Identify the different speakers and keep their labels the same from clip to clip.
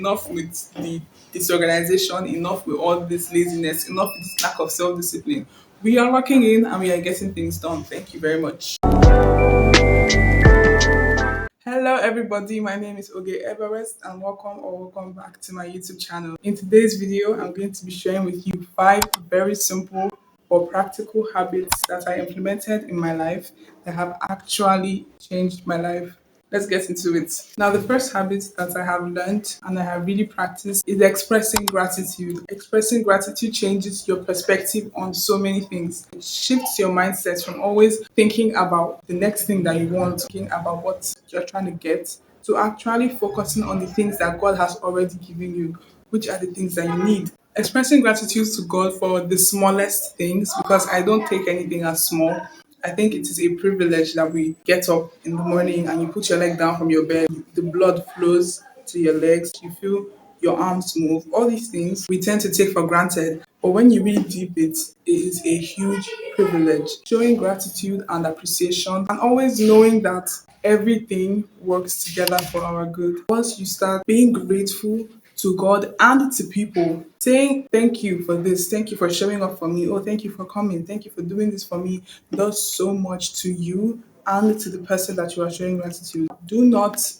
Speaker 1: Enough with the disorganization, enough with all this laziness, enough with this lack of self discipline. We are locking in and we are getting things done. Thank you very much. Hello, everybody. My name is Ogeeverest, and welcome back to my YouTube channel. In today's video, I'm going to be sharing with you 5 very simple but practical habits that I implemented in my life that have actually changed my life. Let's get into it. Now, the first habit that I have learned and I have really practiced is expressing gratitude. Expressing gratitude changes your perspective on so many things. It shifts your mindset from always thinking about the next thing that you want, thinking about what you're trying to get, to actually focusing on the things that God has already given you, which are the things that you need. Expressing gratitude to God for the smallest things, because I don't take anything as small. I think it is a privilege that we get up in the morning and you put your leg down from your bed, the blood flows to your legs, you feel your arms move. All these things we tend to take for granted. But when you really deep it is a huge privilege. Showing gratitude and appreciation and always knowing that everything works together for our good. Once you start being grateful to God and to people, saying thank you for this, thank you for showing up for me, oh, thank you for coming, thank you for doing this for me, does so much to you and to the person that you are showing gratitude. Do not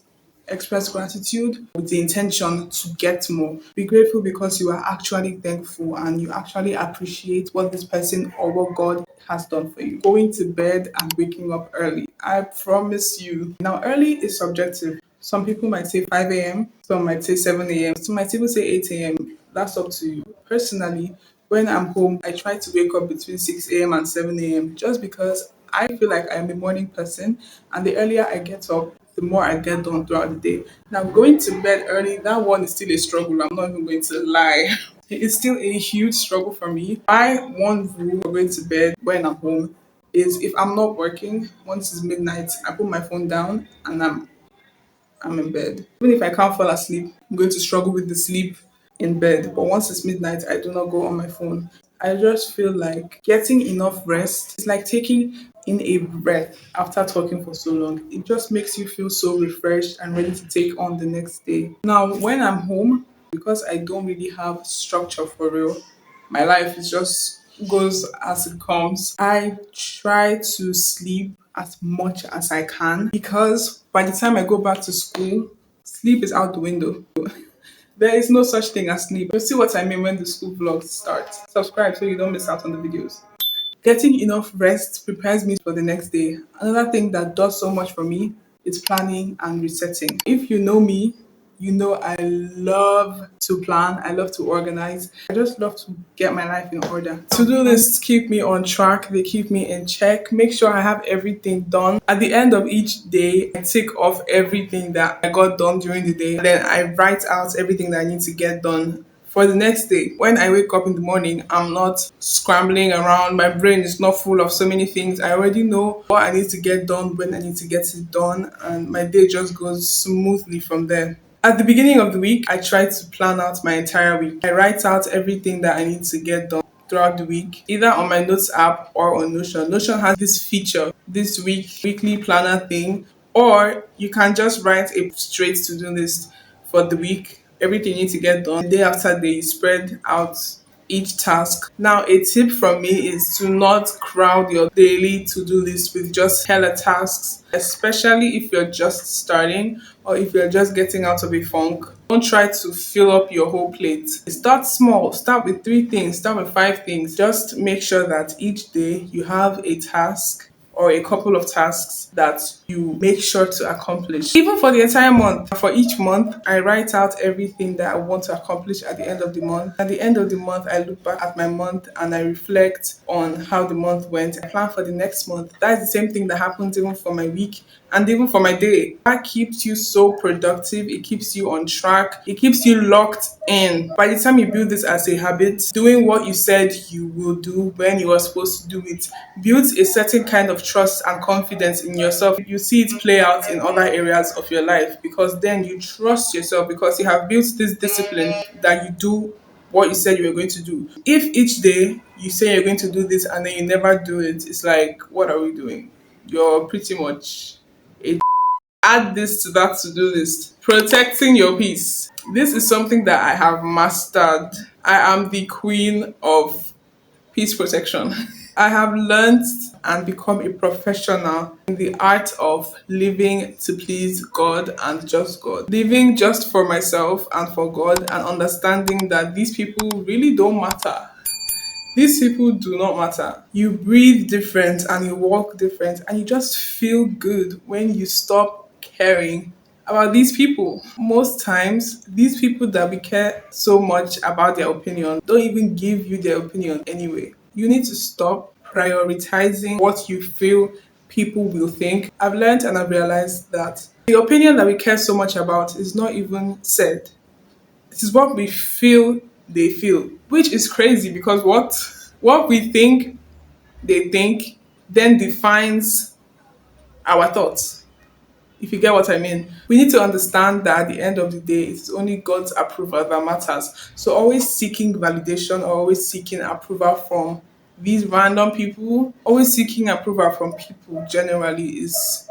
Speaker 1: express gratitude with the intention to get more. Be grateful because you are actually thankful and you actually appreciate what this person or what God has done for you. Going to bed and waking up early. I promise you. Now, early is subjective. Some people might say 5 a.m., some might say 7 a.m., some might even say 8 a.m. That's up to you. Personally, when I'm home, I try to wake up between 6 a.m. and 7 a.m. just because I feel like I'm a morning person, and the earlier I get up, the more I get done throughout the day. Now, going to bed early, that one is still a struggle. I'm not even going to lie. It's still a huge struggle for me. My one rule for going to bed when I'm home is if I'm not working, once it's midnight, I put my phone down and I'm in bed. Even if I can't fall asleep, I'm going to struggle with the sleep in bed. But once it's midnight, I do not go on my phone. I just feel like getting enough rest is like taking in a breath after talking for so long. It just makes you feel so refreshed and ready to take on the next day. Now, when I'm home, because I don't really have structure for real, my life is just goes as it comes. I try to sleep as much as I can because by the time I go back to school, sleep is out the window. There is no such thing as sleep. You'll see what I mean when the school vlogs start. Subscribe so you don't miss out on the videos. Getting enough rest prepares me for the next day. Another thing that does so much for me is planning and resetting. If you know me, you know I love to plan, I love to organize. I just love to get my life in order. To-do lists keep me on track, they keep me in check, make sure I have everything done. At the end of each day, I tick off everything that I got done during the day. Then I write out everything that I need to get done for the next day. When I wake up in the morning, I'm not scrambling around. My brain is not full of so many things. I already know what I need to get done, when I need to get it done, and my day just goes smoothly from there. At the beginning of the week, I try to plan out my entire week. I write out everything that I need to get done throughout the week, either on my notes app or on Notion. Notion has this feature, this weekly planner thing, or you can just write a straight to-do list for the week, everything you need to get done. Day after day, you spread out each task. Now, a tip from me is to not crowd your daily to-do list with just hella tasks, especially if you're just starting or if you're just getting out of a funk. Don't try to fill up your whole plate. Start small. Start with 3 things. Start with 5 things. Just make sure that each day you have a task or a couple of tasks that you make sure to accomplish. Even for the entire month, for each month, I write out everything that I want to accomplish at the end of the month. At the end of the month, I look back at my month and I reflect on how the month went. I plan for the next month. That's the same thing that happens even for my week and even for my day. That keeps you so productive. It keeps you on track. It keeps you locked in. By the time you build this as a habit, doing what you said you will do when you are supposed to do it builds a certain kind of trust and confidence in yourself. You see it play out in other areas of your life because then you trust yourself because you have built this discipline that you do what you said you were going to do. If each day you say you're going to do this and then you never do it, it's like, what are we doing? You're pretty much a add this to that to do list. Protecting your peace. This is something that I have mastered. I am the queen of peace protection. I have learned and become a professional in the art of living to please God and just God. Living just for myself and for God, and understanding that these people really don't matter. These people do not matter. You breathe different and you walk different, and you just feel good when you stop caring about these people. Most times, these people that we care so much about their opinion don't even give you their opinion anyway. You need to stop prioritizing what you feel people will think. I've learned and I've realized that the opinion that we care so much about is not even said. It is what we feel they feel, which is crazy because what we think they think then defines our thoughts. If you get what I mean, we need to understand that at the end of the day, it's only God's approval that matters. So always seeking validation or always seeking approval from these random people, always seeking approval from people generally is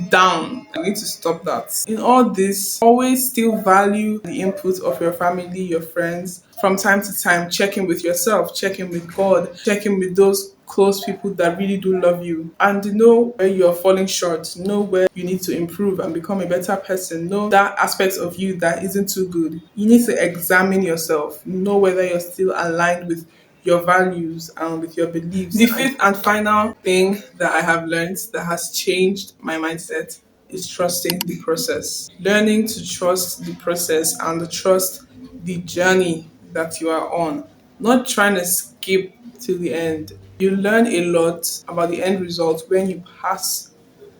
Speaker 1: down. I need to stop that. In all this, always still value the input of your family, your friends. From time to time, check in with yourself, check in with God, check in with those close people that really do love you, and know where you're falling short, know where you need to improve and become a better person, know that aspect of you that isn't too good. You need to examine yourself, know whether you're still aligned with your values and with your beliefs. The fifth and final thing that I have learned that has changed my mindset is trusting the process. Learning to trust the process and to trust the journey that you are on. Not trying to skip to the end. You learn a lot about the end result when you pass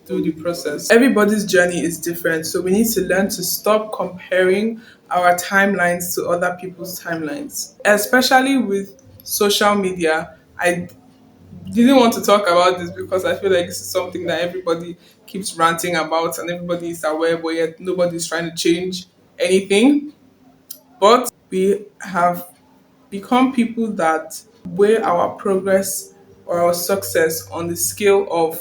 Speaker 1: through the process. Everybody's journey is different, so we need to learn to stop comparing our timelines to other people's timelines. Especially with social media, I didn't want to talk about this because I feel like this is something that everybody keeps ranting about and everybody is aware, but yet nobody's trying to change anything. But we have become people that weigh our progress or our success on the scale of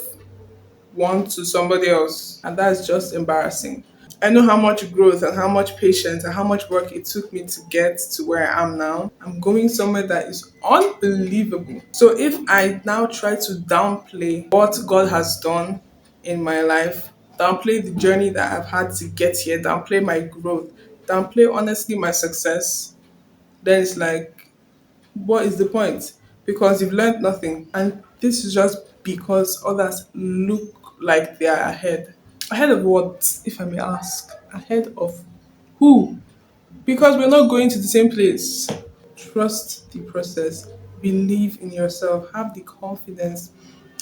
Speaker 1: one to somebody else, and that's just embarrassing. I know how much growth and how much patience and how much work it took me to get to where I am now. I'm going somewhere that is unbelievable. So if I now try to downplay what God has done in my life, downplay the journey that I've had to get here, downplay my growth, downplay honestly my success, then it's like, what is the point? Because you've learned nothing. And this is just because others look like they are ahead. Ahead of what, if I may ask? Ahead of who? Because we're not going to the same place. Trust the process. Believe in yourself. Have the confidence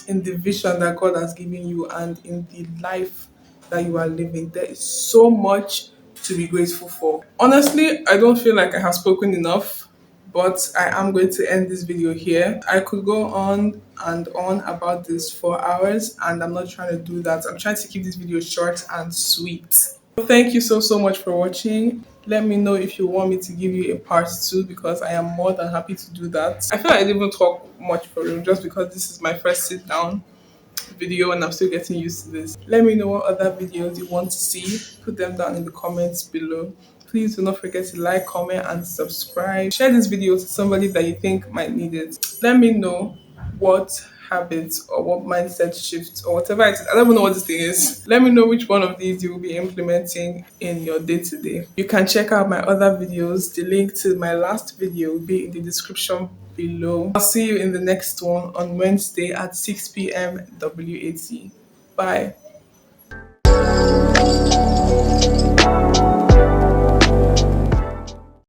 Speaker 1: in the vision that God has given you and in the life that you are living. There is so much to be grateful for. Honestly, I don't feel like I have spoken enough, but I am going to end this video here. I could go on and on about this for hours, and I'm not trying to do that. I'm trying to keep this video short and sweet. Thank you so much for watching. Let me know if you want me to give you a part two because I am more than happy to do that. I feel like I didn't even talk much for real just because this is my first sit down video and I'm still getting used to this. Let me know what other videos you want to see. Put them down in the comments below. Please do not forget to like, comment, and subscribe. Share this video to somebody that you think might need it. Let me know what habits or what mindset shift or whatever it is. I don't even know what this thing is. Let me know which one of these you will be implementing in your day to day. You can check out my other videos. The link to my last video will be in the description below. I'll see you in the next one on Wednesday at 6 p.m. WAT. Bye.